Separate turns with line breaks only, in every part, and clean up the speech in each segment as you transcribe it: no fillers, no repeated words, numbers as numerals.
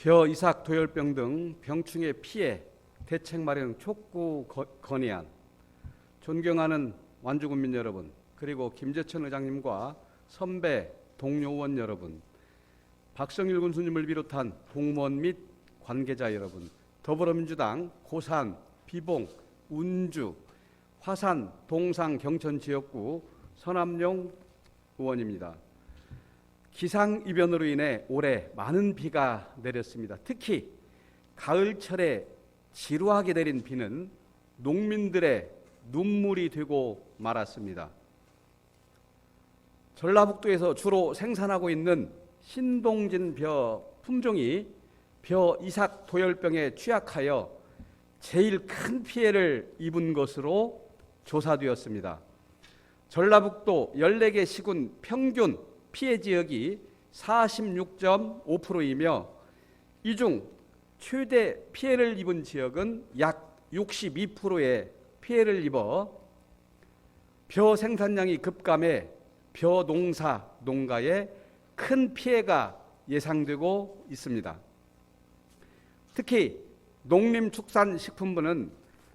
벼, 이삭, 도열병 등 병충해 피해 대책 마련 촉구 건의안. 존경하는 완주군민 여러분, 그리고 김재천 의장님과 선배 동료 의원 여러분, 박성일 군수님을 비롯한 공무원 및 관계자 여러분, 더불어민주당 고산, 비봉, 운주, 화산, 동상, 경천 지역구 서남용 의원입니다. 기상이변으로 인해 올해 많은 비가 내렸습니다. 특히 가을철에 지루하게 내린 비는 농민들의 눈물이 되고 말았습니다. 전라북도에서 주로 생산하고 있는 신동진 벼 품종이 벼, 이삭, 도열병에 취약하여 제일 큰 피해를 입은 것으로 조사되었습니다. 전라북도 14개 시군 평균 피해 지역이 46.5%이며 이 중 최대 피해를 입은 지역은 약 62%의 피해를 입어 벼 생산량이 급감해 벼 농사, 농가에 큰 피해가 예상되고 있습니다. 특히 농림축산식품부는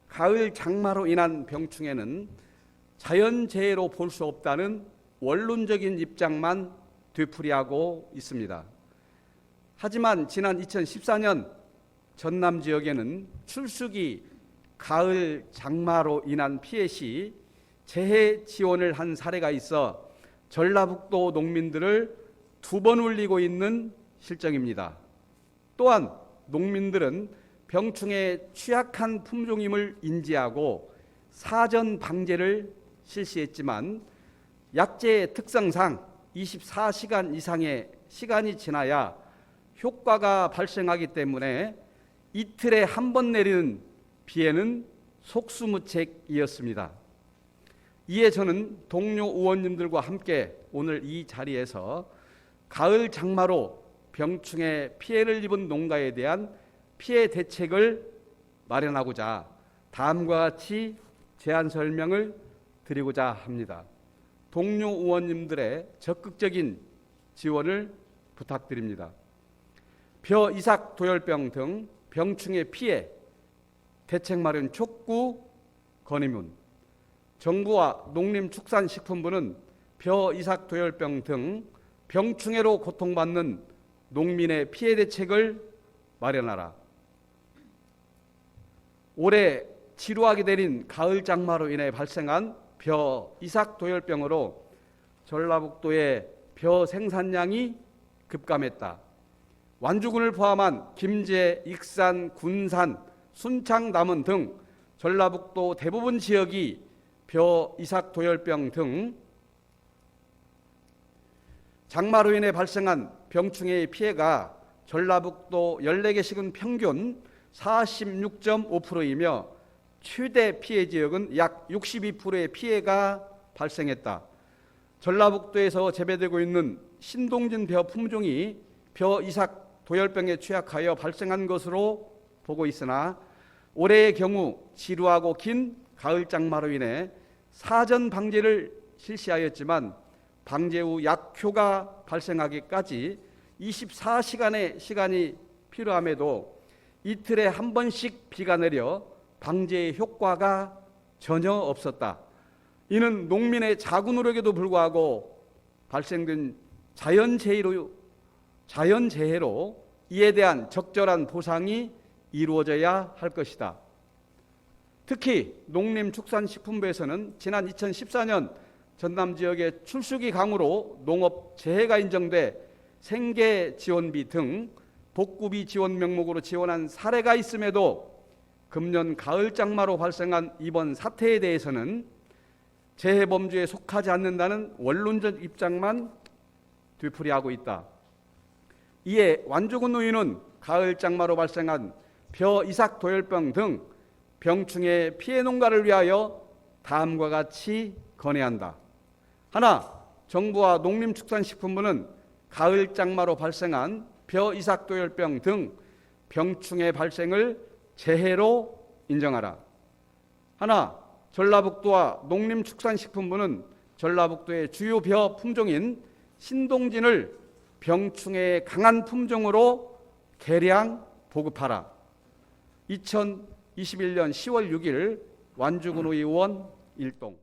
가을 장마로 인한 병충해는 자연재해로 볼 수 없다는 원론적인 입장만 되풀이하고 있습니다. 하지만 지난 2014년 전남 지역에는 출수기 가을 장마로 인한 피해 시 재해 지원을 한 사례가 있어 전라북도 농민들을 2번 울리고 있는 실정입니다. 또한 농민들은 병충해에 취약한 품종임을 인지하고 사전 방제를 실시했지만 약재의 특성상 24시간 이상의 시간이 지나야 효과가 발생하기 때문에 이틀에 한 번 내리는 비에는 속수무책이었습니다. 이에 저는 동료 의원님들과 함께 오늘 이 자리에서 가을 장마로 병충해 피해를 입은 농가에 대한 피해 대책을 마련하고자 다음과 같이 제안 설명을 드리고자 합니다. 동료 의원님들의 적극적인 지원을 부탁드립니다. 벼, 이삭, 도열병 등 병충해 피해 대책 마련 촉구 건의문. 정부와 농림축산식품부는 벼, 이삭, 도열병 등 병충해로 고통받는 농민의 피해 대책을 마련하라. 올해 지루하게 내린 가을 장마로 인해 발생한 벼, 이삭, 도열병으로 전라북도의 벼 생산량이 급감했다. 완주군을 포함한 김제, 익산, 군산, 순창, 남원 등 전라북도 대부분 지역이 벼, 이삭, 도열병 등 장마로 인해 발생한 병충해의 피해가 전라북도 14개 시군 평균 46.5%이며 최대 피해 지역은 약 62%의 피해가 발생했다. 전라북도에서 재배되고 있는 신동진 벼 품종이 벼, 이삭, 도열병에 취약하여 발생한 것으로 보고 있으나 올해의 경우 지루하고 긴 가을 장마로 인해 사전 방제를 실시하였지만 방제 후 약효가 발생하기까지 24시간의 시간이 필요함에도 이틀에 한 번씩 비가 내려 방제의 효과가 전혀 없었다. 이는 농민의 작은 노력에도 불구하고 발생된 자연재해로 이에 대한 적절한 보상이 이루어져야 할 것이다. 특히 농림축산식품부에서는 지난 2014년 전남 지역의 출수기 강우로 농업 재해가 인정돼 생계 지원비 등 복구비 지원 명목으로 지원한 사례가 있음에도 금년 가을 장마로 발생한 이번 사태에 대해서는 재해 범주에 속하지 않는다는 원론적 입장만 되풀이하고 있다. 이에 완주군 의원은 가을 장마로 발생한 벼, 이삭, 도열병 등 병충해 피해 농가를 위하여 다음과 같이 건의한다. 하나, 정부와 농림축산식품부는 가을 장마로 발생한 벼, 이삭, 도열병 등 병충해 발생을 재해로 인정하라. 하나, 전라북도와 농림축산식품부는 전라북도의 주요 벼 품종인 신동진을 병충해의 강한 품종으로 개량 보급하라. 2021년 10월 6일 완주군 의원 일동.